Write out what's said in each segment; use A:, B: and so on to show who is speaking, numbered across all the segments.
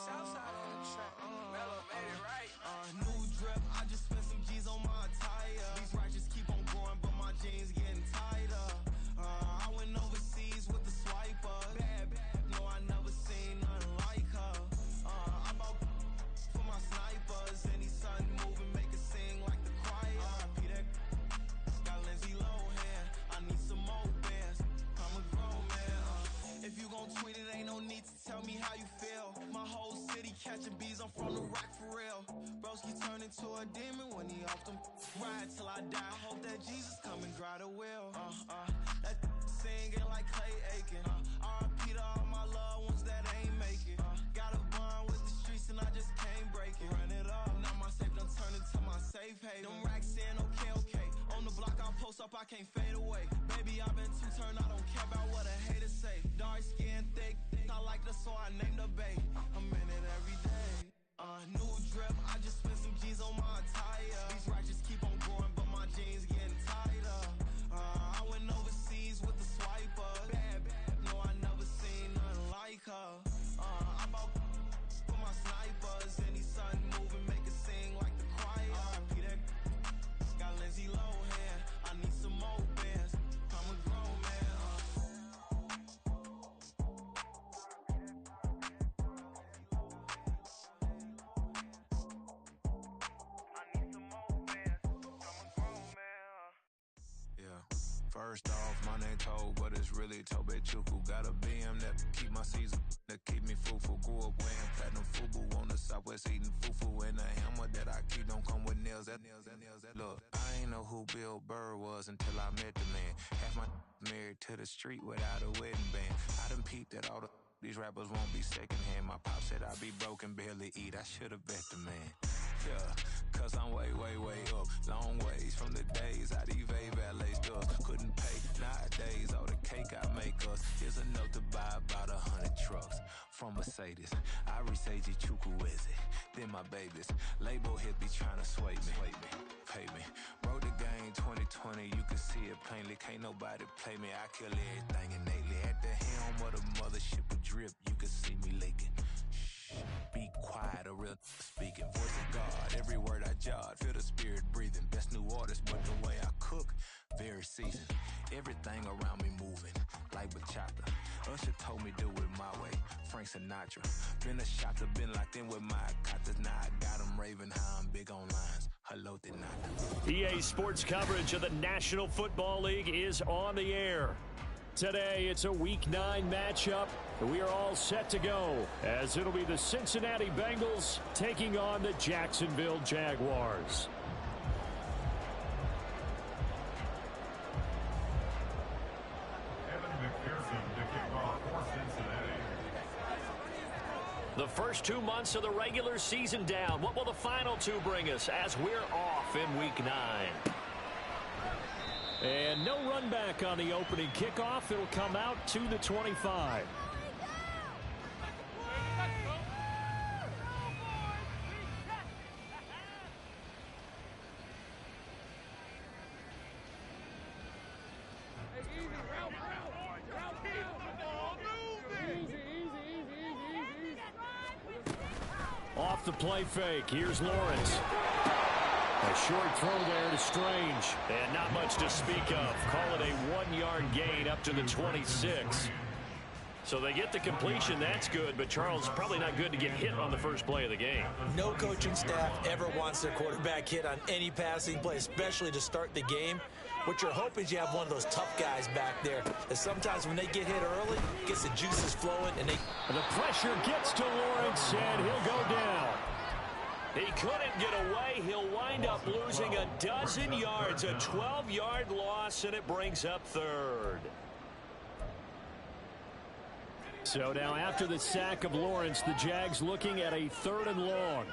A: Southside on the track. Mellow made it right.
B: New drip, I just spent some G's on my attire. These righteous keep on growing, but my jeans getting tighter. I went overseas with the swiper. Bad, no, I never seen nothing like her. I bought for my snipers. Any sun moving, make it sing like the choir. RIP that got Lindsay Lohan. I need some more bands. I'm a grown man. If you gon' tweet it, ain't no need to tell me how you feel. My whole city catching bees, I'm from the rock for real. Broski turned into a demon when he off them. Ride till I die, I hope that Jesus come and grab the wheel. That singing like Clay Aiken. RIP to all my loved ones that ain't make it. Got a bond with the streets and I just can't break it. Run it up, now my safe done turned into my safe haven. Them racks in, okay. On the block, I'll post up, I can't fade away. Baby, I've been too turned, I don't care about what a hater say. Dark skin, thick, I like the so I named the bay. I'm in it every day. New drip, I just spent some G's on my attire. These righteous keep on growing, but my jeans getting tighter. I went overseas with the swiper. Bad, no, I never seen nothing like her. I bought for my snipers. Any sun moving, make it sing like the choir. RIP that got Lindsay Lohan. I need some more bands. I'm a grown man.
C: First off, my name Tobe, but it's really Tobe Chuku. Got a BM that keep my season, that keep me fufu. Grew up wearing platinum fubu on the southwest eating fufu. And a hammer that I keep don't come with nails. Look, I ain't know who Bill Burr was until I met the man. Half my married to the street without a wedding band. I done peeped that all these rappers won't be secondhand. My pop said I'd be broken, barely eat. I should've bet the man. Yeah, cause I'm way up. Long ways from the days I'd evade valet stores. Couldn't pay nowadays, all the cake I make us is enough to buy about 100 trucks from Mercedes. I resage Chukwueze, then my babies. Label hit be trying to sway me, pay me. Broke the game 2020, you can see it plainly. Can't nobody play me, I kill everything innately. At the helm of the mothership with drip, you can see me leaking. Be quiet, a real speaking. Voice of God, every word I jot. Feel the spirit breathing. Best new artist, but the way I cook, very seasoned. Everything around me moving, like bachata. Usher told me do it my way. Frank Sinatra. Been a shotter, been locked in with my katas. Now I got them raving how I'm big on lines. Hello, Tinata.
D: EA Sports coverage of the National Football League is on the air. Today, it's a Week 9 matchup. We are all set to go, as it'll be the Cincinnati Bengals taking on the Jacksonville Jaguars.
E: Evan McPherson to kick off for Cincinnati.
D: The first 2 months of the regular season down. What will the final 2 bring us as we're off in Week 9? And no run back on the opening kickoff. It'll come out to the 25. Off the play fake. Here's Lawrence. A short throw there to Strange. And not much to speak of. Call it a 1-yard gain up to the 26. So they get the completion. That's good. But, Charles, probably not good to get hit on the first play of the game.
F: No coaching staff ever wants their quarterback hit on any passing play, especially to start the game. What you're hoping is you have one of those tough guys back there. And sometimes when they get hit early, it gets the juices flowing. And
D: the pressure gets to Lawrence, and he'll go down. He couldn't get away. He'll wind up losing a dozen yards, a 12-yard loss, and it brings up third. So now after the sack of Lawrence, the Jags looking at a 3rd and long.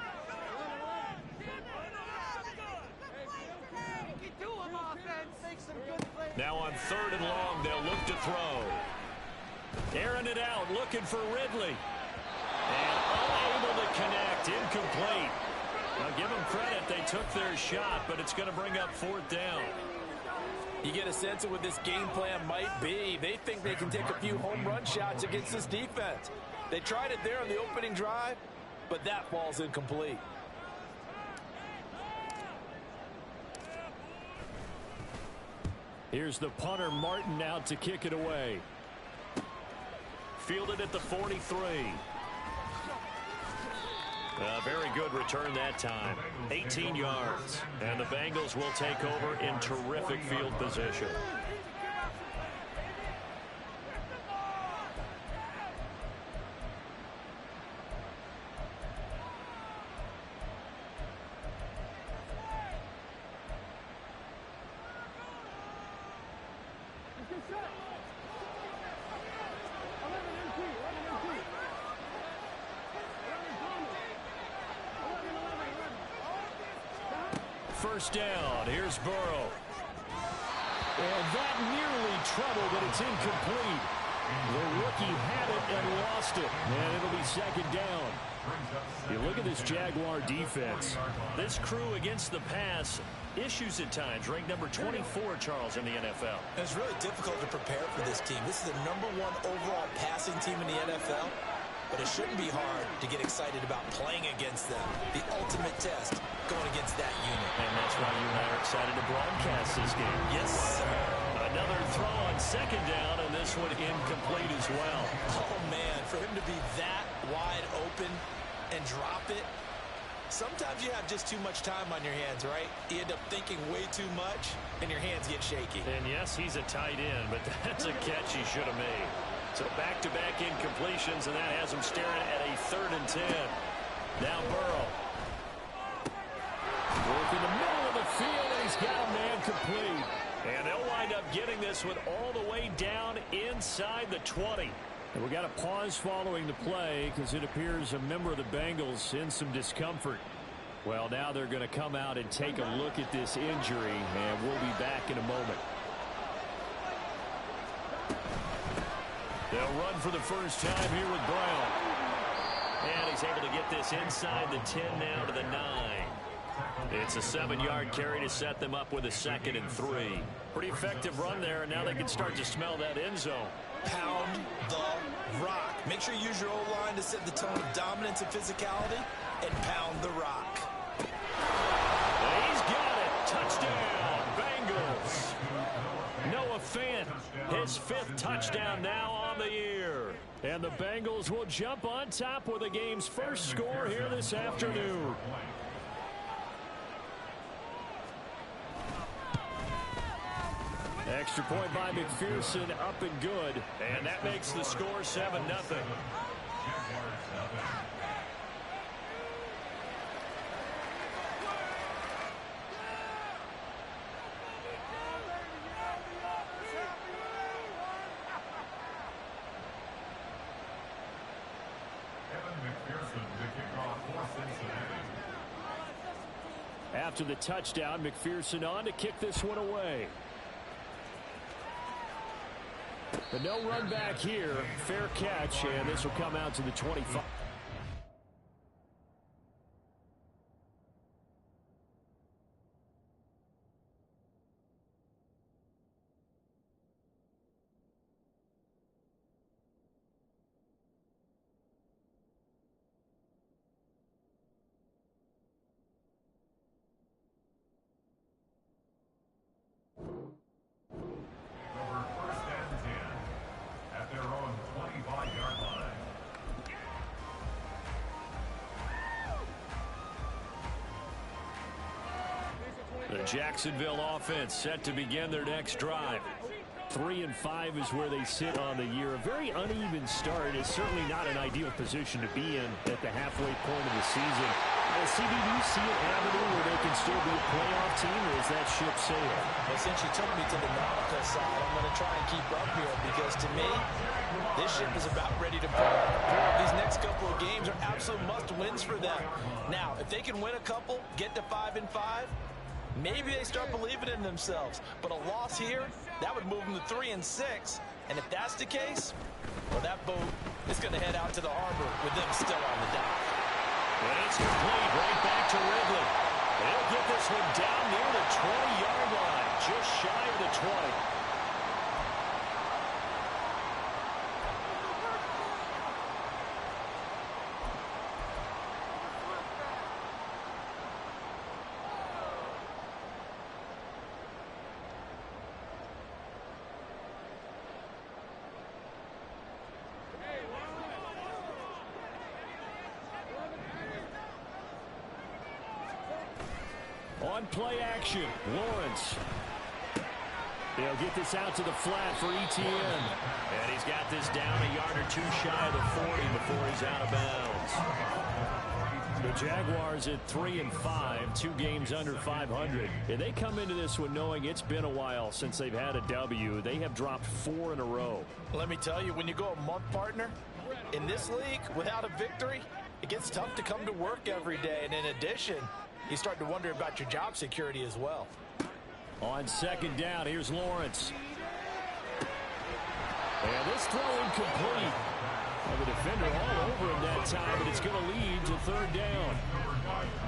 D: Now on 3rd and long, they'll look to throw. Airing it out, looking for Ridley. And unable to connect, incomplete. Now give them credit, they took their shot, but it's going to bring up 4th down.
F: You get a sense of what this game plan might be. They think they can take a few home run shots against this defense. They tried it there on the opening drive. but that ball's incomplete.
D: Here's the punter, Martin, out to kick it away. Fielded at the 43. A very good return that time. 18 yards. And the Bengals will take over in terrific field position. First down. Here's Burrow. And that nearly trouble, but it's incomplete. The rookie had it and lost it. And it'll be second down. You look at this Jaguar defense. This crew against the pass, issues at times. Ranked number 24, Charles, in the NFL.
F: It's really difficult to prepare for this team. This is the #1 overall passing team in the NFL. But it shouldn't be hard to get excited about playing against them. The ultimate test going against that unit.
D: And that's why you and I are excited to broadcast this game.
F: Yes, sir.
D: Another throw on second down, and this one incomplete as well.
F: Oh, man, for him to be that wide open and drop it. Sometimes you have just too much time on your hands, right? You end up thinking way too much, and your hands get shaky.
D: And yes, he's a tight end, but that's a catch he should have made. So back-to-back incompletions, and that has him staring at a 3rd and 10. Now Burrow. Work in the middle of the field, and he's got a man complete. And they'll wind up getting this one all the way down inside the 20. And we got a pause following the play because it appears a member of the Bengals in some discomfort. Well, now they're going to come out and take a look at this injury, and we'll be back in a moment. They'll run for the first time here with Brown. And he's able to get this inside the 10 now to the 9. It's a 7-yard carry to set them up with a 2nd and 3. Pretty effective run there, and now they can start to smell that end zone.
F: Pound the rock. Make sure you use your O-line to set the tone of dominance and physicality, and pound the rock.
D: He's got it. Touchdown, Bengals. Noah Fant, his 5th touchdown now on the year. And the Bengals will jump on top with the game's first score here this afternoon. Extra point by McPherson, up and good. And that makes the score 7-0. After the touchdown, McPherson on to kick this one away. But no run back here. Fair catch, and this will come out to the 25. The Jacksonville offense set to begin their next drive. 3-5 is where they sit on the year. A very uneven start. It's certainly not an ideal position to be in at the halfway point of the season. CB, do you see an avenue where they can still be a playoff team, or is that ship sailed?
F: Well, since you took me to the nautical side, I'm going to try and keep up here because, to me, this ship is about ready to pull. These next couple of games are absolute must-wins for them. Now, if they can win a couple, get to 5-5, maybe they start believing in themselves. But a loss here, that would move them to 3-6. And if that's the case, well, that boat is going to head out to the harbor with them still on the dock.
D: And it's complete right back to Ridley. They'll get this one down near the 20-yard line, just shy of the 20. run play action. Lawrence. He'll get this out to the flat for Etienne. And he's got this down a yard or two shy of the 40 before he's out of bounds. The Jaguars at 3-5, 2 games under 500. And they come into this one knowing it's been a while since they've had a W. They have dropped 4 in a row.
F: Let me tell you, when you go a month, partner, in this league, without a victory, it gets tough to come to work every day. And in addition, you start to wonder about your job security as well.
D: On second down, here's Lawrence. And this throw incomplete. Well, the defender all over him that time, but it's going to lead to third down.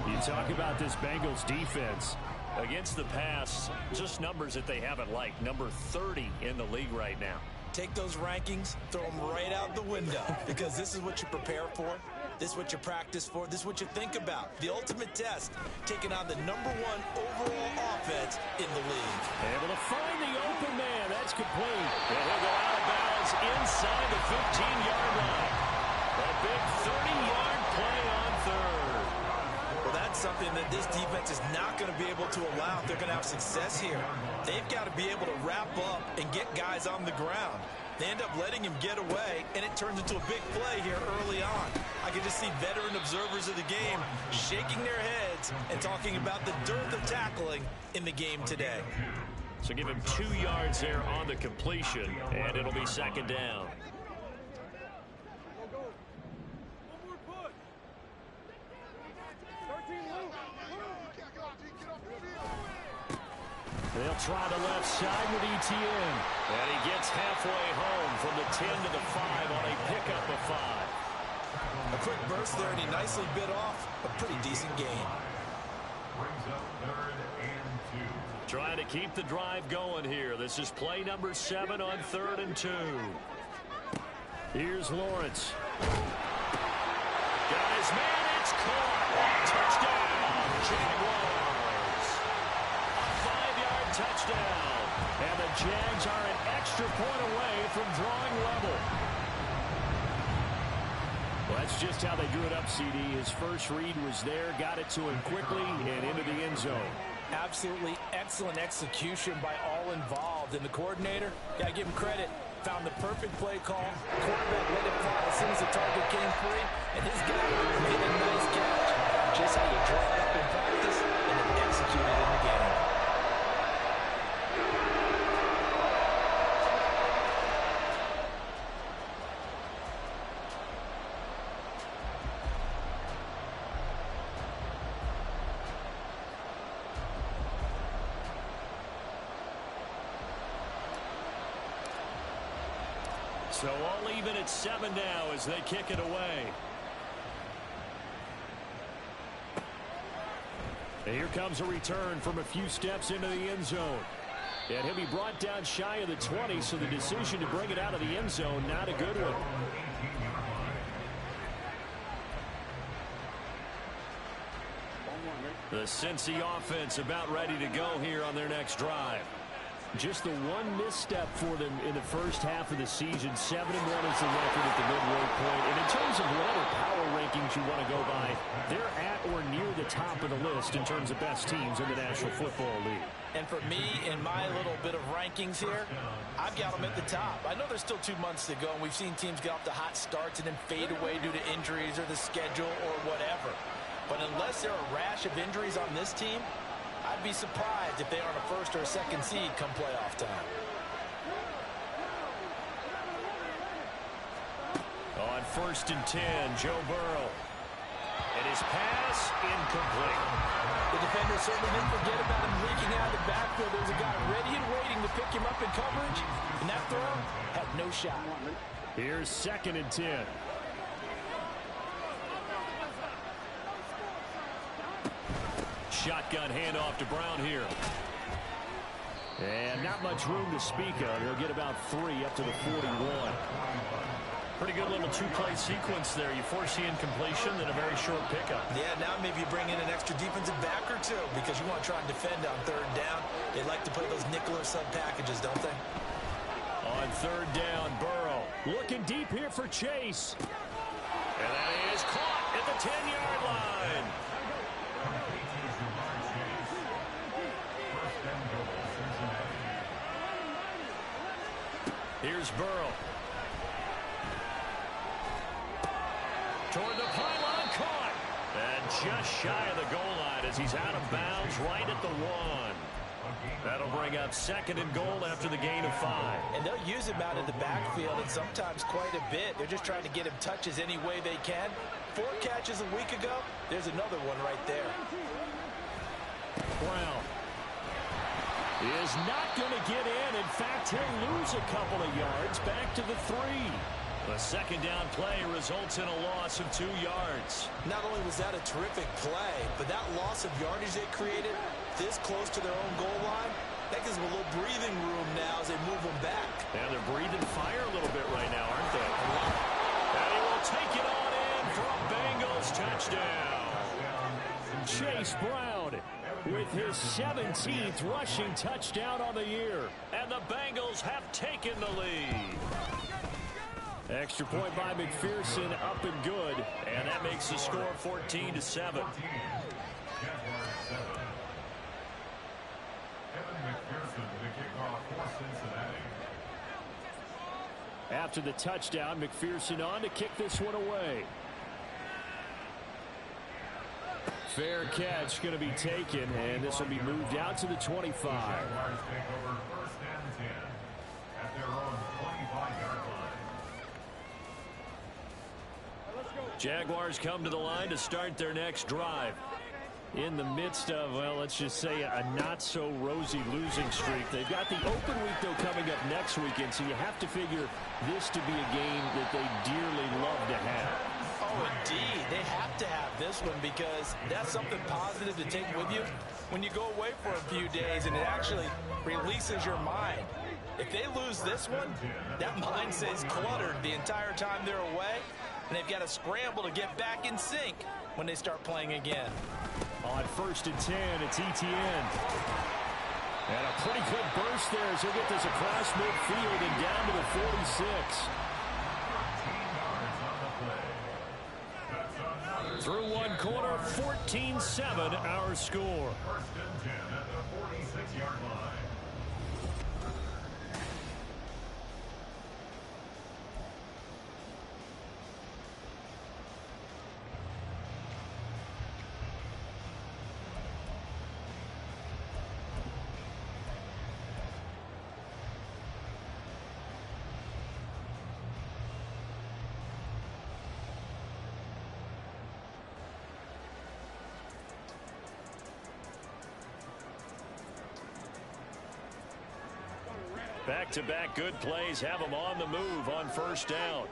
D: You talk about this Bengals defense. Against the pass, just numbers that they haven't liked. Number 30 in the league right now.
F: Take those rankings, throw them right out the window, because this is what you prepare for. This is what you practice for. This is what you think about. The ultimate test, taking on the #1 overall offense in the league.
D: Able to find the open man. That's complete. And he'll go out of bounds inside the 15-yard line. A big 30-yard play on third.
F: Well, that's something that this defense is not going to be able to allow if they're going to have success here. They've got to be able to wrap up and get guys on the ground. They end up letting him get away, and it turns into a big play here early on. I can just see veteran observers of the game shaking their heads and talking about the dearth of tackling in the game today.
D: So give him 2 yards there on the completion, and it'll be second down. They'll try the left side with Etienne. And he gets halfway home from the 10 to the 5 on a pickup of 5.
F: A quick burst there, and he nicely bit off a pretty decent gain.
E: Brings up 3rd and 2.
D: Trying to keep the drive going here. This is play number 7 on 3rd and 2. Here's Lawrence. Guys, man, it's caught. Touchdown, Jaguars. Touchdown. And the Jags are an extra point away from drawing level. Well, that's just how they drew it up, CD. His first read was there, got it to him quickly, and into the end zone.
F: Absolutely excellent execution by all involved. And the coordinator, got to give him credit, found the perfect play call. Quarterback let it fly as soon as the target came free. And his guy made a nice catch. Just how you draw it up in practice and then execute it in the game.
D: So all even at 7 now as they kick it away. And here comes a return from a few steps into the end zone. And he'll be brought down shy of the 20, so the decision to bring it out of the end zone, not a good one. The Cincy offense about ready to go here on their next drive. Just the one misstep for them in the first half of the season. 7-1 is the record at the midway point. And in terms of whatever power rankings you want to go by, they're at or near the top of the list in terms of best teams in the National Football League.
F: And for me, in my little bit of rankings here, I've got them at the top. I know there's still 2 months to go, and we've seen teams get off to hot starts and then fade away due to injuries or the schedule or whatever. But unless there are a rash of injuries on this team, I'd be surprised if they aren't a first or a second seed come playoff time.
D: On 1st and 10, Joe Burrow. And his pass incomplete.
F: The defender certainly didn't forget about him leaking out of the backfield. There was a guy ready and waiting to pick him up in coverage, and that throw had no shot.
D: Here's 2nd and 10. Shotgun handoff to Brown here. And not much room to speak of. He'll get about 3 up to the 41. Pretty good little 2-play sequence there. You force the incompletion, then a very short pickup.
F: Yeah, now maybe you bring in an extra defensive back or 2 because you want to try and defend on 3rd down. They like to play those nickel or sub packages, don't they?
D: On 3rd down, Burrow looking deep here for Chase. And that is caught at the 10-yard line. Here's Burrow. Toward the pylon, caught. And just shy of the goal line as he's out of bounds right at the 1. That'll bring up 2nd and goal after the gain of 5.
F: And they'll use him out of the backfield, and sometimes quite a bit. They're just trying to get him touches any way they can. 4 catches a week ago. There's another one right there.
D: Brown is not going to get in. In fact, he'll lose a couple of yards back to the 3. The 2nd down play results in a loss of 2 yards.
F: Not only was that a terrific play, but that loss of yardage they created this close to their own goal line, that gives them a little breathing room now as they move them back.
D: And they're breathing fire a little bit right now, aren't they? And he will take it on in for a Bengals touchdown. Chase Brown with his 17th rushing touchdown on the year. And the Bengals have taken the lead. Extra point by McPherson, up and good. And that makes the score 14-7. After the touchdown, McPherson on to kick this one away. Fair catch going to be taken, and this will be moved out to the 25.
E: Jaguars take over 1st and 10 at their own 25-yard line.
D: Jaguars come to the line to start their next drive. In the midst of, well, let's just say a not-so-rosy losing streak. They've got the open week, though, coming up next weekend, so you have to figure this to be a game that they dearly love to have.
F: Oh, indeed. They have to have this one because that's something positive to take with you when you go away for a few days, and it actually releases your mind. If they lose this one, that mind stays cluttered the entire time they're away, and they've got to scramble to get back in sync when they start playing again.
D: On 1st and 10, it's Etienne. And a pretty good burst there as he'll get this across midfield and down to the 46. Through one quarter, 14-7 our score.
E: 1st and 10 at the 46-yard line.
D: Back-to-back good plays have them on the move on 1st down.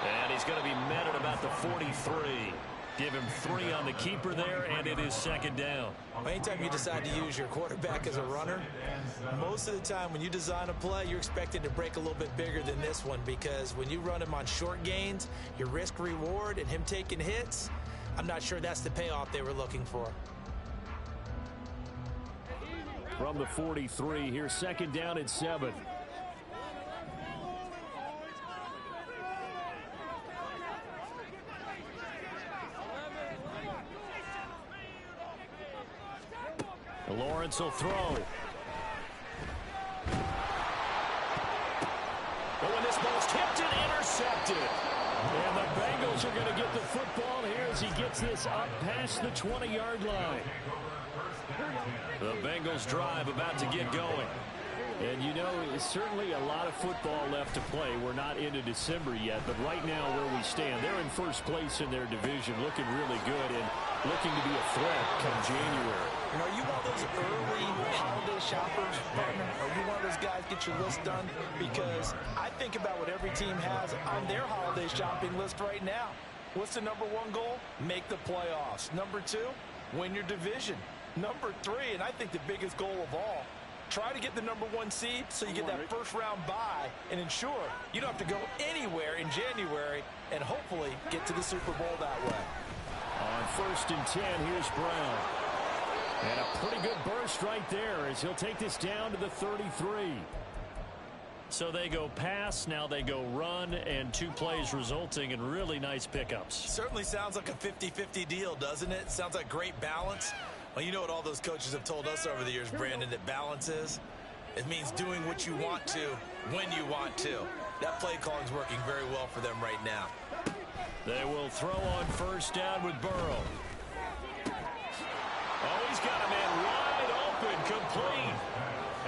D: And he's going to be met at about the 43. Give him 3 on the keeper there, and it is 2nd down.
F: Anytime you decide to use your quarterback as a runner, most of the time when you design a play, you're expected to break a little bit bigger than this one because when you run him on short gains, your risk-reward and him taking hits, I'm not sure that's the payoff they were looking for.
D: From the 43, here's 2nd down and 7. Lawrence will throw. But when this ball's tipped and intercepted. And the Bengals are going to get the football here as he gets this up past the 20-yard line. The Bengals drive about to get going. And, you know, it's certainly a lot of football left to play. We're not into December yet, but right now where we stand, they're in 1st place in their division, looking really good and looking to be a threat come January.
F: And are you one of those early holiday shoppers, partner? Are you one of those guys get your list done? Because I think about what every team has on their holiday shopping list right now. What's the number 1 goal? Make the playoffs. Number 2, win your division. Number 3, and I think the biggest goal of all, try to get the number 1 seed so you get that 1st round bye and ensure you don't have to go anywhere in January and hopefully get to the Super Bowl that way.
D: On 1st and 10, here's Brown. And a pretty good burst right there as he'll take this down to the 33. So they go pass, now they go run, and 2 plays resulting in really nice pickups.
F: Certainly sounds like a 50-50 deal, doesn't it? Sounds like great balance. Well, you know what all those coaches have told us over the years, Brandon, that balance is? It means doing what you want to when you want to. That play calling is working very well for them right now.
D: They will throw on first down with Burrow. Oh, he's got a man wide open, complete.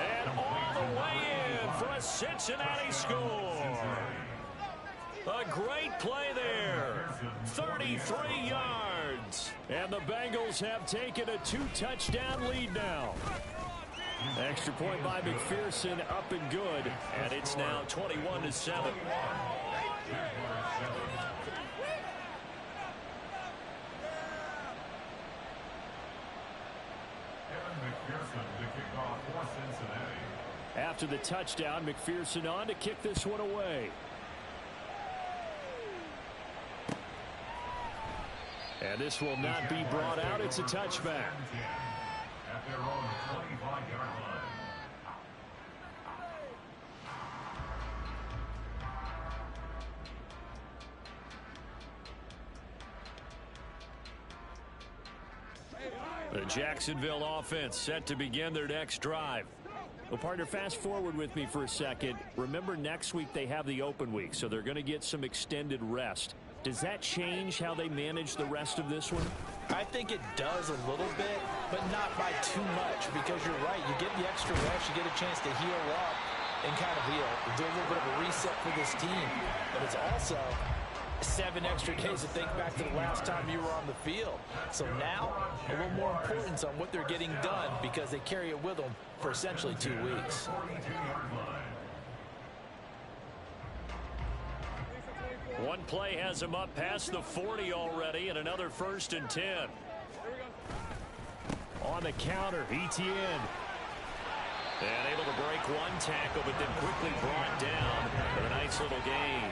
D: And all the way in for a Cincinnati score. A great play there. 33 yards. And the Bengals have taken a 2-touchdown lead now. Extra point by McPherson, up and good. And it's now 21-7. After the touchdown, McPherson on to kick this one away. And this will not be brought out. It's a touchback.
E: At their own 25-yard line.
D: The Jacksonville offense set to begin their next drive. Well, partner, fast forward with me for a second. Remember, next week they have the open week, so they're going to get some extended rest. Does that change how they manage the rest of this one?
F: I think it does a little bit, but not by too much, because you're right. You get the extra rest, you get a chance to heal up and kind of do a little bit of a reset for this team. But it's also 7 extra days to think back to the last time you were on the field. So now, a little more importance on what they're getting done, because they carry it with them for essentially 2 weeks.
D: One play has him up past the 40 already, and another 1st and 10. On the counter, Etienne. And able to break one tackle, but then quickly brought down for a nice little gain.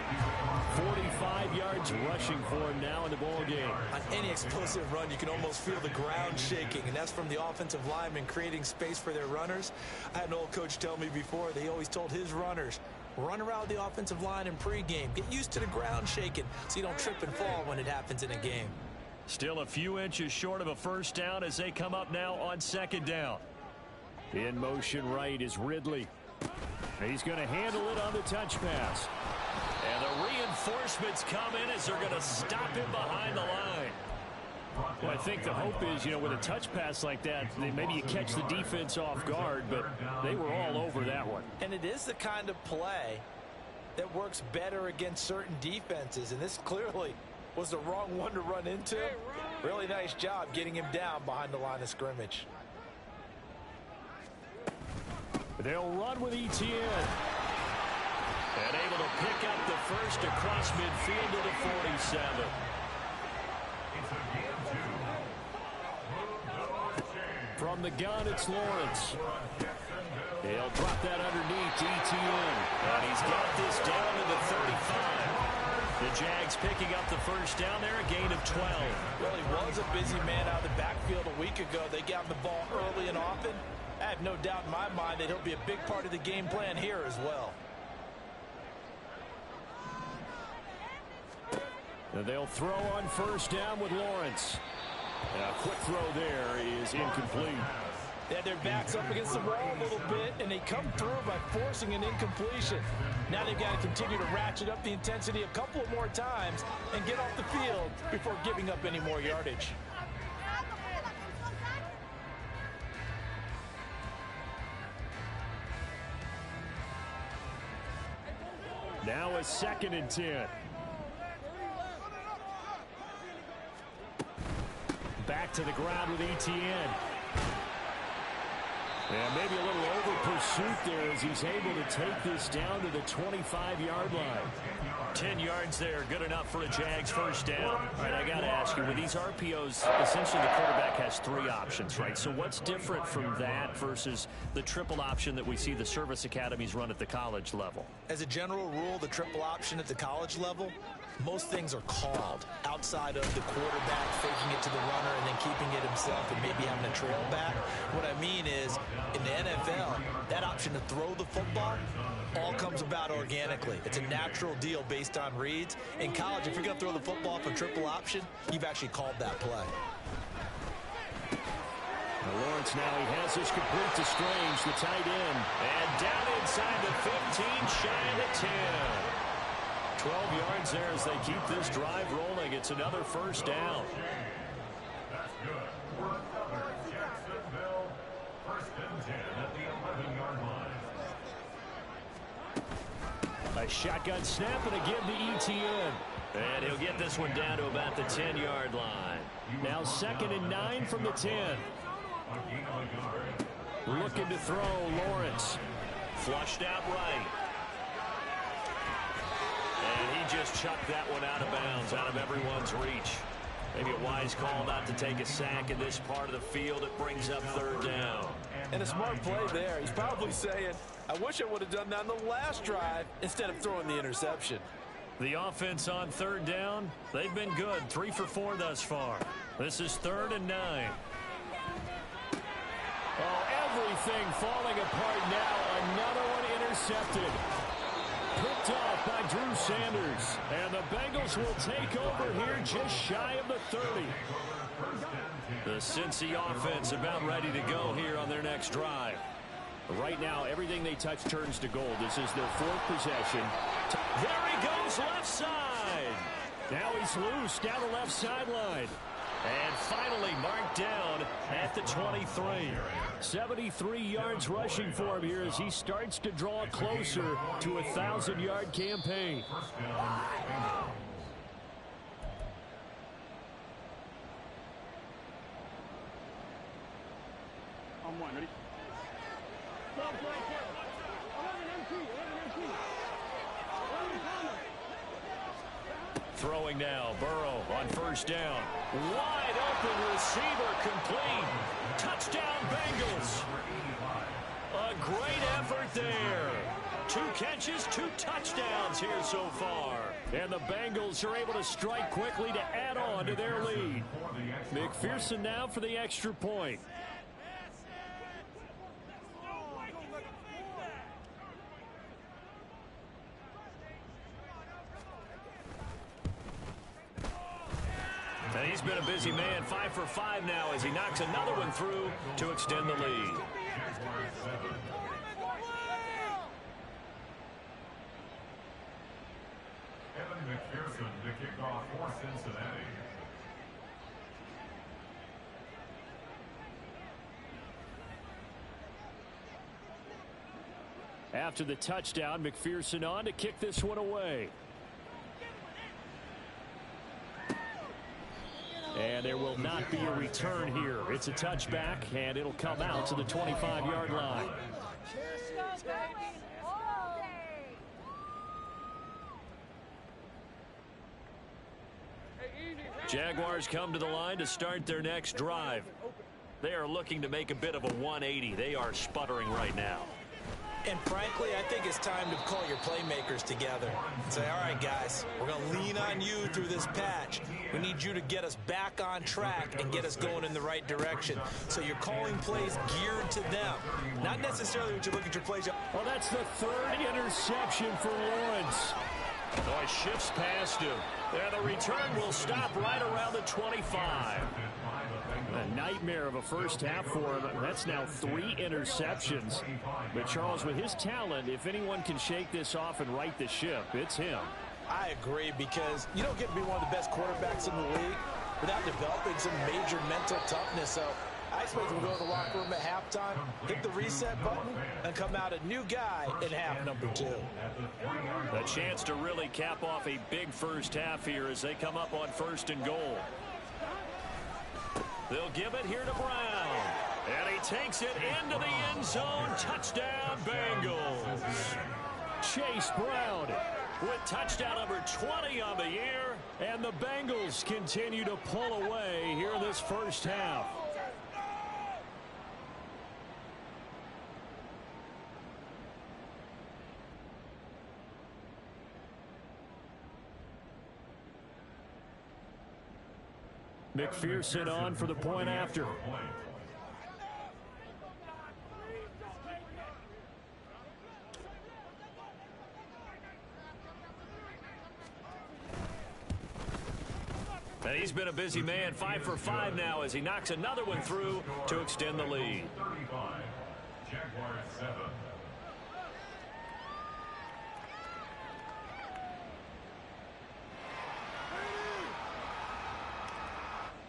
D: 45 yards rushing for him now in the ball game.
F: On any explosive run, you can almost feel the ground shaking, and that's from the offensive linemen creating space for their runners. I had an old coach tell me before, they always told his runners, run around the offensive line in pregame. Get used to the ground shaking so you don't trip and fall when it happens in a game.
D: Still a few inches short of a first down as they come up now on 2nd down. In motion right is Ridley. He's going to handle it on the touch pass. And the reinforcements come in as they're going to stop him behind the line. Well, I think the hope is, with a touch pass like that, maybe you catch the defense off guard, but they were all over that one.
F: And it is the kind of play that works better against certain defenses, and this clearly was the wrong one to run into. Really nice job getting him down behind the line of scrimmage.
D: They'll run with Etienne. And able to pick up the first across midfield to the 47. From the gun, it's Lawrence. He'll drop that underneath to Etienne. And he's got this down to the 35. The Jags picking up the first down there, a gain of 12.
F: Well, he was a busy man out of the backfield a week ago. They got him the ball early and often. I have no doubt in my mind that he'll be a big part of the game plan here as well.
D: And they'll throw on first down with Lawrence. And a quick throw there is incomplete.
F: They had their backs up against the wall a little bit, and they come through by forcing an incompletion. Now they've got to continue to ratchet up the intensity a couple of more times and get off the field before giving up any more yardage.
D: Now a 2nd and 10. Back to the ground with Etienne. And maybe a little over pursuit there as he's able to take this down to the 25-yard line. 10 yards there, good enough for a Jags first down. All right, I got to ask you, with these RPOs, essentially the quarterback has 3 options, right? So what's different from that versus the triple option that we see the service academies run at the college level?
F: As a general rule, the triple option at the college level most things are called outside of the quarterback faking it to the runner and then keeping it himself and maybe having a trail back. What I mean is, in the NFL, that option to throw the football all comes about organically. It's a natural deal based on reads. In college, if you're going to throw the football for triple option, you've actually called that play.
D: Lawrence now, he has this complete to Strange, the tight end. And down inside the 15, shy of the 10. 12 yards there as they keep this drive rolling. It's another first down.
E: That's good. Fourth quarter, Jacksonville. First and 10 at the 11-yard line.
D: A shotgun snap and a give to ETN. And he'll get this one down to about the 10-yard line. Now 2nd and 9 from the 10. Looking to throw, Lawrence. Flushed out right. And he just chucked that one out of bounds, out of everyone's reach. Maybe a wise call not to take a sack in this part of the field. It brings up 3rd down.
G: And a smart play there. He's probably saying, I wish I would have done that on the last drive instead of throwing the interception.
D: The offense on 3rd down, they've been good. 3 for 4 thus far. This is 3rd and 9. Oh, everything falling apart now. Another one intercepted. Picked off by Drew Sanders. And the Bengals will take over here just shy of the 30. The Cincy offense about ready to go here on their next drive. Right now, everything they touch turns to gold. This is their 4th possession. There he goes, left side. Now he's loose down the left sideline. And finally marked down at the 23. 73 yards rushing for him here as he starts to draw closer to a 1,000-yard campaign.
H: On one, ready?
D: Throwing now, Burrow on 1st down. Wide open receiver complete. Touchdown Bengals. A great effort there. 2 catches, 2 touchdowns here so far. And the Bengals are able to strike quickly to add on to their lead. McPherson now for the extra point. And he's been a busy man, 5 for 5 now as he knocks another one through to extend the lead.
E: Evan McPherson to kick off for Cincinnati.
D: After the touchdown, McPherson on to kick this one away. And there will not be a return here. It's a touchback, and it'll come out to the 25-yard line. Jaguars come to the line to start their next drive. They are looking to make a bit of a 180. They are sputtering right now.
F: And frankly, I think it's time to call your playmakers together and say, all right, guys, we're going to lean on you through this patch. We need you to get us back on track and get us going in the right direction. So you're calling plays geared to them, not necessarily what you look at your plays.
D: Well, that's the 3rd interception for Lawrence. Oh, he shifts past him. And the return will stop right around the 25. A nightmare of a first half for him. That's now 3 interceptions. But Charles, with his talent, if anyone can shake this off and right the ship, it's him.
G: I agree, because you don't get to be one of the best quarterbacks in the league without developing some major mental toughness. So I expect him to go to the locker room at halftime, hit the reset button, and come out a new guy in half number 2.
D: A chance to really cap off a big first half here as they come up on 1st and goal. They'll give it here to Brown. And he takes it into the end zone. Touchdown, Bengals. Chase Brown with touchdown number 20 on the year. And the Bengals continue to pull away here in this first half. McPherson on for the point after. And he's been a busy man, 5 for 5 now as he knocks another one through to extend the lead.
E: 35, Jaguars 7.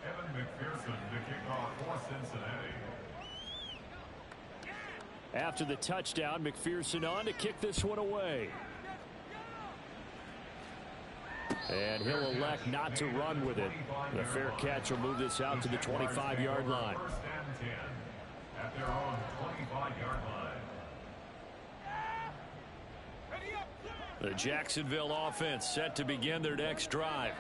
E: Evan McPherson to kick off for Cincinnati.
D: After the touchdown, McPherson on to kick this one away. And he'll elect not to run with it. The fair catch will move this out to the 25-yard line.
E: First and 10 at their own 25-yard line.
D: The Jacksonville offense set to begin their next drive.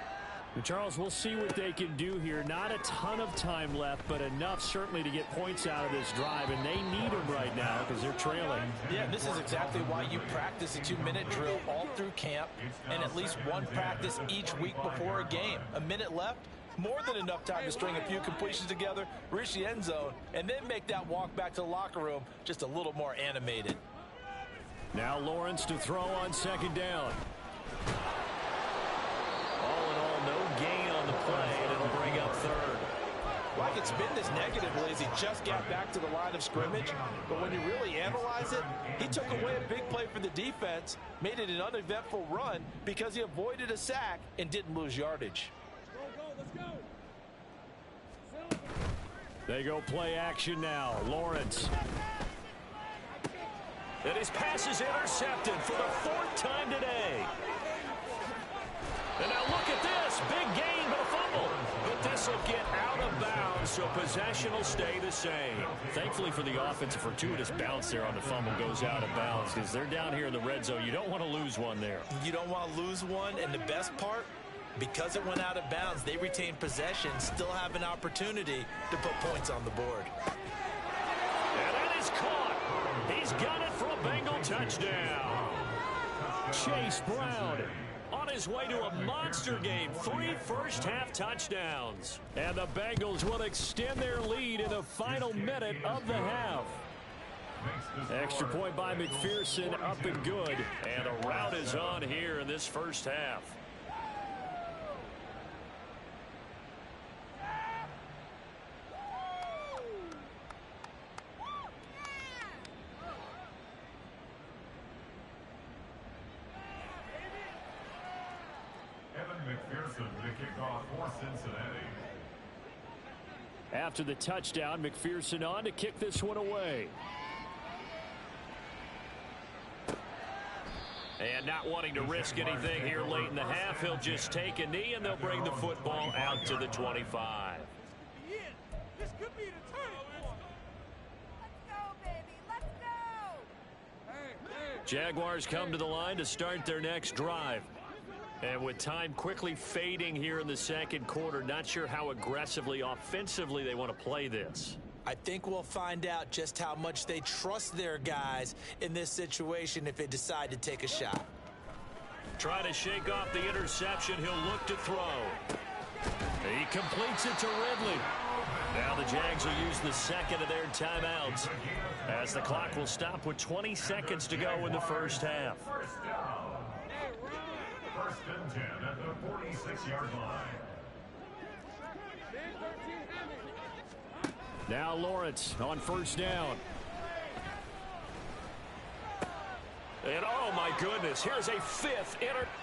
D: And Charles, we'll see what they can do here. Not a ton of time left, but enough certainly to get points out of this drive, and they need them right now because they're trailing.
G: Yeah, this is exactly why you practice a 2-minute drill all through camp and at least one practice each week before a game. A minute left, more than enough time to string a few completions together, reach the end zone, and then make that walk back to the locker room just a little more animated.
D: Now Lawrence to throw on second down. Gain on the play, and it'll bring up third.
G: Well, I could spin this negatively as he just got back to the line of scrimmage, but when you really analyze it, he took away a big play for the defense, made it an uneventful run because he avoided a sack and didn't lose yardage.
D: They go play action now. Lawrence. And his pass is intercepted for the 4th time today. And now look at this. Big gain, but a fumble. But this will get out of bounds, so possession will stay the same. Thankfully for the offense, a fortuitous bounce there on the fumble goes out of bounds because they're down here in the red zone. You don't want to lose one there.
G: You don't want to lose one, and the best part, because it went out of bounds, they retain possession, still have an opportunity to put points on the board.
D: And that is caught. He's got it for a Bengal touchdown. Chase Brown on his way to a monster game. 3 first-half touchdowns. And the Bengals will extend their lead in the final minute of the half. Extra point by McPherson, up and good. And a rout is on here in this first half.
E: McPherson to kick off for Cincinnati.
D: After the touchdown, McPherson on to kick this one away. And not wanting to risk anything here late in the half, he'll just take a knee and they'll bring the football out to the 25.
A: This could be the turning point.
H: Let's go, baby. Let's go.
D: Jaguars come to the line to start their next drive. And with time quickly fading here in the second quarter, not sure how aggressively, offensively they want to play this.
G: I think we'll find out just how much they trust their guys in this situation if they decide to take a shot.
D: Try to shake off the interception. He'll look to throw. He completes it to Ridley. Now the Jags will use the second of their timeouts as the clock will stop with 20 seconds to go in the first half.
E: First and 10 at the 46-yard line.
D: Now Lawrence on first down. And oh my goodness, here's a 5th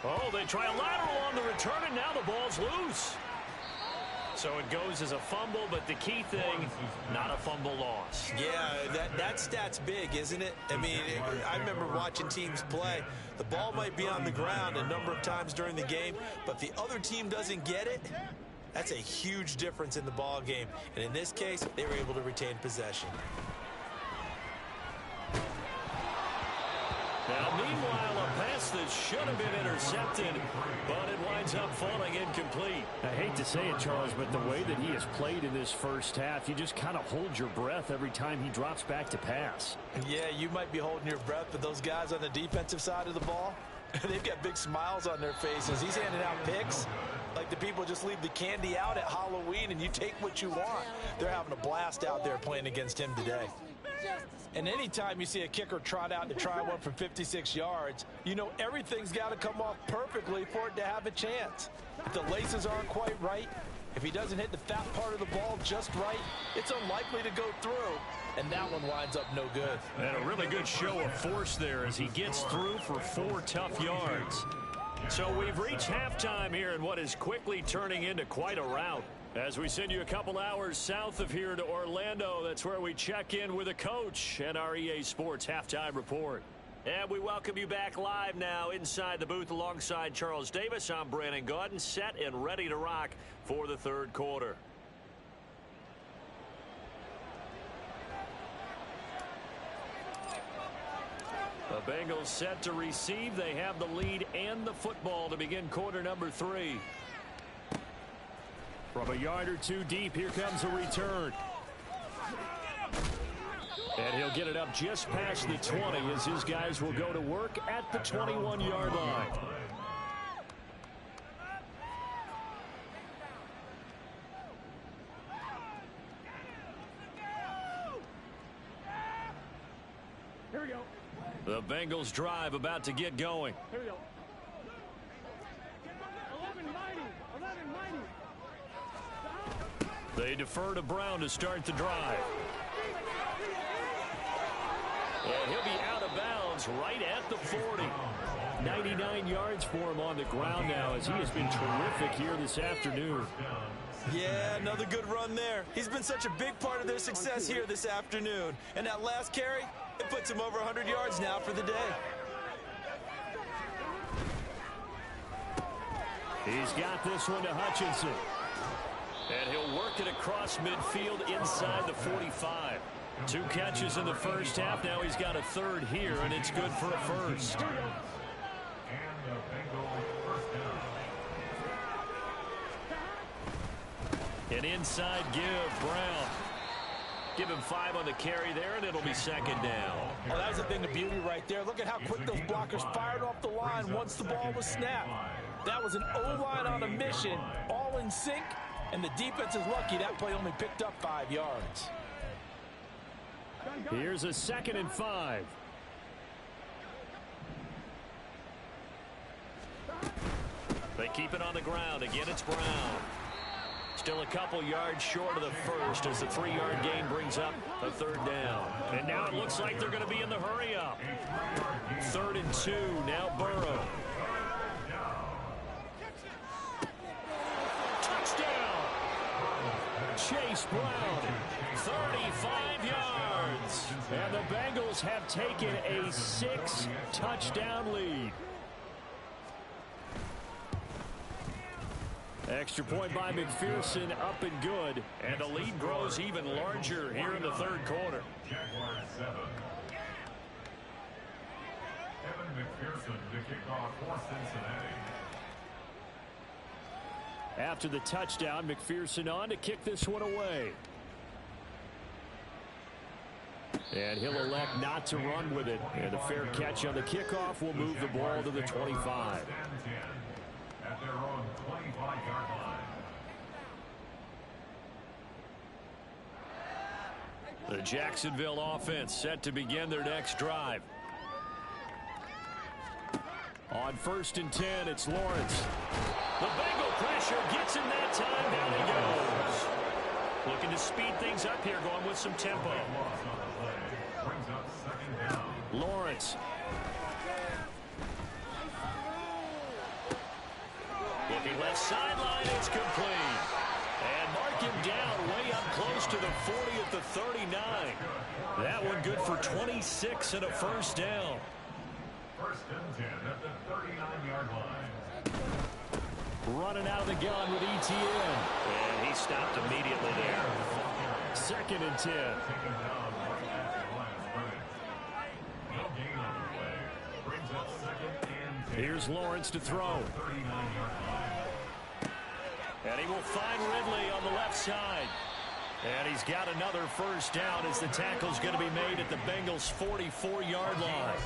D: Oh, they try a lateral on the return, and now the ball's loose. So it goes as a fumble, but the key thing, not a fumble loss.
G: Yeah, that stat's big, isn't it? I mean, I remember watching teams play. The ball might be on the ground a number of times during the game, but if the other team doesn't get it, that's a huge difference in the ball game. And in this case, they were able to retain possession.
D: Now, meanwhile, a pass that should have been intercepted, but it winds up falling incomplete. I hate to say it, Charles, but the way that he has played in this first half, you just kind of hold your breath every time he drops back to pass.
G: Yeah, you might be holding your breath, but those guys on the defensive side of the ball, they've got big smiles on their faces. He's handing out picks. Like the people just leave the candy out at Halloween and you take what you want. They're having a blast out there playing against him today. And anytime you see a kicker trot out to try one from 56 yards, you know everything's got to come off perfectly for it to have a chance. If the laces aren't quite right, if he doesn't hit the fat part of the ball just right, it's unlikely to go through. And that one winds up no good.
D: And a really good show of force there as he gets through for 4 tough yards. So we've reached halftime here in what is quickly turning into quite a rout. As we send you a couple hours south of here to Orlando, that's where we check in with a coach and our EA Sports Halftime Report. And we welcome you back live now inside the booth alongside Charles Davis. I'm Brandon Gaudin, set and ready to rock for the third quarter. The Bengals set to receive. They have the lead and the football to begin quarter number 3. From a yard or two deep, here comes a return. And he'll get it up just past the 20 as his guys will go to work at the 21-yard line.
A: Here we go.
D: The Bengals drive about to get going.
A: Here we go. 11-90.
D: They defer to Brown to start the drive. And he'll be out of bounds right at the 40. 99 yards for him on the ground now as he has been terrific here this afternoon.
G: Yeah, another good run there. He's been such a big part of their success here this afternoon. And that last carry, it puts him over 100 yards now for the day.
D: He's got this one to Hutchinson. And he'll work it across midfield inside the 45. 2 catches in the first half. Now he's got a third here, and it's good for a first. An inside give, Brown. Give him 5 on the carry there, and it'll be second down.
G: Oh, that was a thing of beauty right there. Look at how quick those blockers fired off the line once the ball was snapped. That was an O-line on a mission, all in sync, and the defense is lucky that play only picked up 5 yards.
D: Here's a 2nd and 5. They keep it on the ground. Again, it's Brown. Still a couple yards short of the first as the 3-yard gain brings up a third down. And now it looks like they're going to be in the hurry up. 3rd and 2. Now Burrow. Touchdown. Chase Brown. 35 yards. And the Bengals have taken a 6-touchdown lead. Extra point by McPherson, up and good. And the lead grows even larger here in the third quarter.
E: Jaguars 7. Evan McPherson to kick off for Cincinnati.
D: After the touchdown, McPherson on to kick this one away. And he'll elect not to run with it. And a fair catch on the kickoff will move the ball to the 25.
E: At their own 25-yard line.
D: The Jacksonville offense set to begin their next drive. On 1st and 10, it's Lawrence. The Bengal pressure gets him that time. Down he goes. Looking to speed things up here, going with some tempo. Lawrence. Looking left sideline, it's complete. And mark him down way up close to the 40 at the 39. That one good for 26 and a first down.
E: 1st and 10 at the 39-yard line.
D: Running out of the gun with Etienne. And he stopped immediately there. 2nd and 10. Here's Lawrence to throw. And he will find Ridley on the left side. And he's got another first down as the tackle's going to be made at the Bengals' 44-yard line.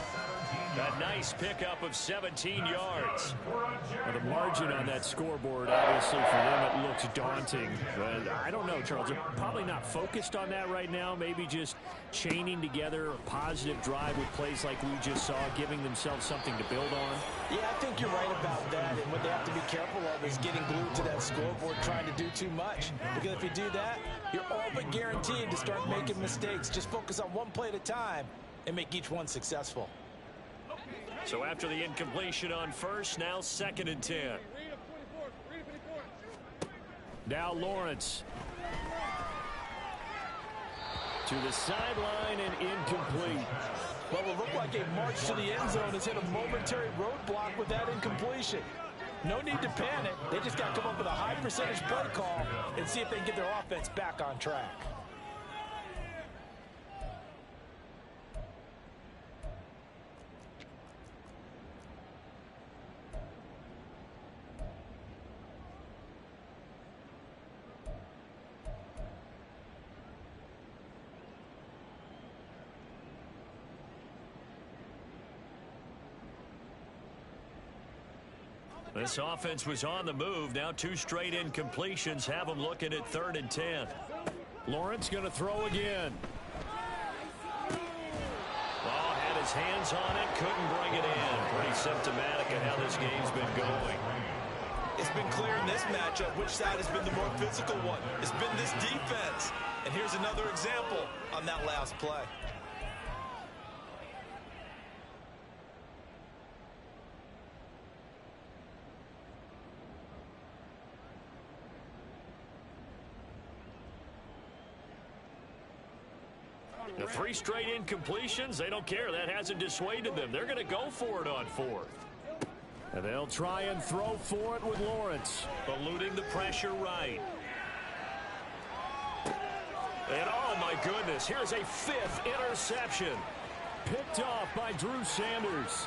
D: That nice pickup of 17 yards.
A: Well, the margin on that scoreboard, obviously, for them, it looks daunting. But I don't know, Charles. They're probably not focused on that right now. Maybe just chaining together a positive drive with plays like we just saw, giving themselves something to build on.
G: Yeah, I think you're right about that. And what they have to be careful of is getting glued to that scoreboard trying to do too much. Because if you do that, you're all but guaranteed to start making mistakes. Just focus on one play at a time and make each one successful.
D: So after the incompletion on first, now 2nd and 10.
A: Now Lawrence. To the sideline and incomplete.
G: Well, it looked like a march to the end zone has hit a momentary roadblock with that incompletion. No need to panic. They just got to come up with a high percentage play call and see if they can get their offense back on track.
D: This offense was on the move. Now 2 straight incompletions have them looking at 3rd and 10.
A: Lawrence going to throw again.
D: Ball had his hands on it, couldn't bring it in. Pretty symptomatic of how this game's been going.
F: It's been clear in this matchup which side has been the more physical one. It's been this defense. And here's another example on that last play.
D: The 3 straight incompletions, they don't care. That hasn't dissuaded them. They're going to go for it on 4th.
A: And they'll try and throw for it with Lawrence.
D: Eluding the pressure right. And oh my goodness, here's a 5th interception.
A: Picked off by Drew Sanders.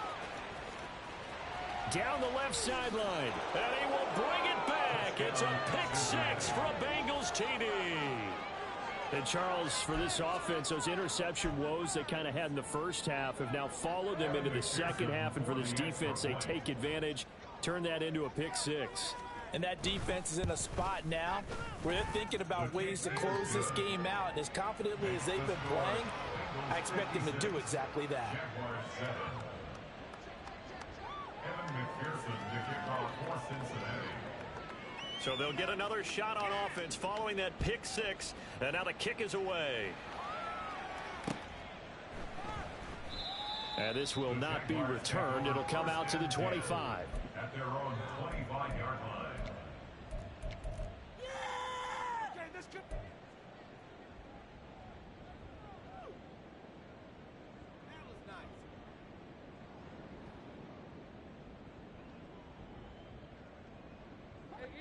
A: Down the left sideline.
D: And he will bring it back. It's a pick 6 for a Bengals TD.
A: And Charles, for this offense, those interception woes they kind of had in the first half have now followed them into the second half. And for this defense, they take advantage, turn that into a pick 6.
G: And that defense is in a spot now where they're thinking about ways to close this game out. And as confidently as they've been playing, I expect them to do exactly that.
E: Evan McPherson to kick off for Cincinnati.
D: So they'll get another shot on offense following that pick 6. And now the kick is away.
A: And this will not be returned. It'll come out to the 25.
E: At their own 25-yard line.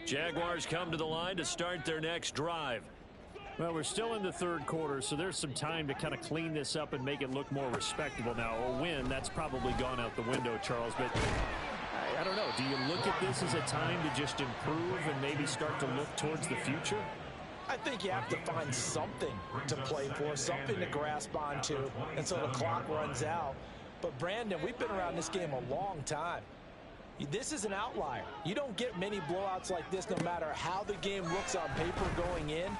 D: Jaguars come to the line to start their next drive.
A: Well, we're still in the 3rd quarter, so there's some time to kind of clean this up and make it look more respectable. Now, a win, that's probably gone out the window, Charles, but I don't know. Do you look at this as a time to just improve and maybe start to look towards the future?
G: I think you have to find something to play for, something to grasp onto until the clock runs out. But, Brandon, we've been around this game a long time. This is an outlier. You don't get many blowouts like this no matter how the game looks on paper going in.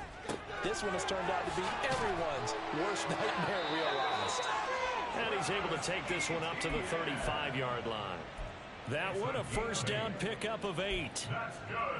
G: This one has turned out to be everyone's worst nightmare realized.
D: And he's able to take this one up to the 35-yard line. That one a first down pickup of 8.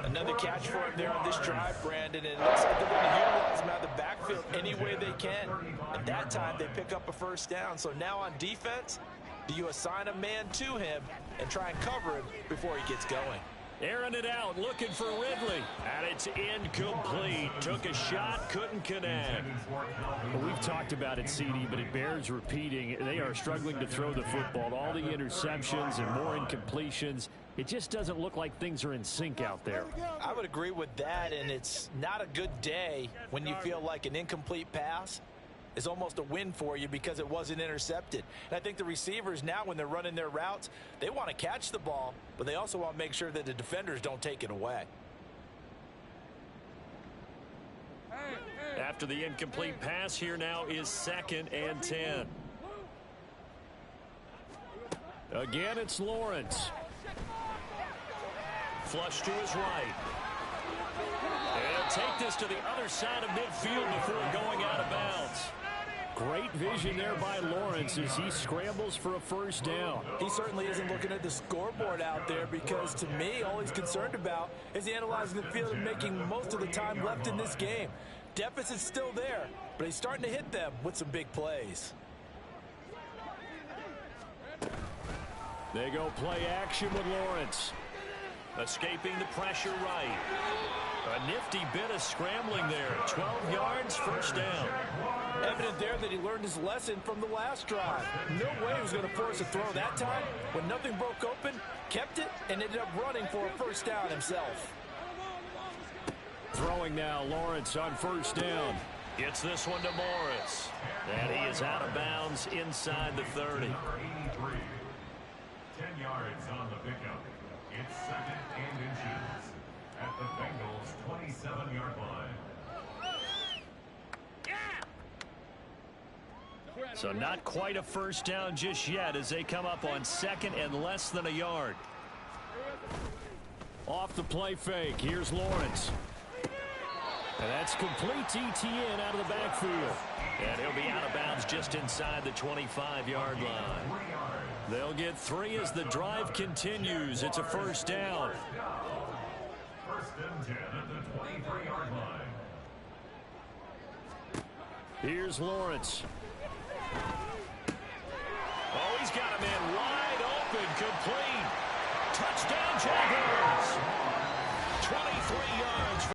G: Another catch for him there on this drive, Brandon. And it looks like they're going to utilize him out of the backfield any way they can. At that time, they pick up a first down. So now on defense, do you assign a man to him and try and cover him before he gets going?
D: Airing it out, looking for Ridley. And it's incomplete. Took a shot, couldn't connect.
A: Well, we've talked about it, CD, but it bears repeating. They are struggling to throw the football. All the interceptions and more incompletions. It just doesn't look like things are in sync out there.
G: I would agree with that, and it's not a good day when you feel like an incomplete pass is almost a win for you because it wasn't intercepted. And I think the receivers now, when they're running their routes, they want to catch the ball, but they also want to make sure that the defenders don't take it away.
D: After the incomplete pass, here now is 2nd and 10.
A: Again, it's Lawrence.
D: Flush to his right. And take this to the other side of midfield before going out of bounds.
A: Great vision there by Lawrence as he scrambles for a first down.
G: He certainly isn't looking at the scoreboard out there because, to me, all he's concerned about is analyzing the field and making most of the time left in this game. Deficit's still there, but he's starting to hit them with some big plays.
A: They go play action with Lawrence.
D: Escaping the pressure right. A nifty bit of scrambling there. 12 yards, first down.
G: Evident there that he learned his lesson from the last drive. No way he was going to force a throw that time. When nothing broke open, kept it, and ended up running for a first down himself.
A: Throwing now, Lawrence on first down.
D: Gets this one to Morris. And he is out of bounds inside the 30.
E: 83. 10 yards on the pickup. It's 2nd and inches at the Bengals' 27-yard line.
D: So not quite a first down just yet as they come up on 2nd and less than a yard.
A: Off the play fake. Here's Lawrence. And that's complete to Etienne out of the backfield.
D: And he'll be out of bounds just inside the 25-yard line.
A: They'll get 3 as the drive continues. It's a first down.
E: 1st and 10 at the 23-yard line.
A: Here's Lawrence.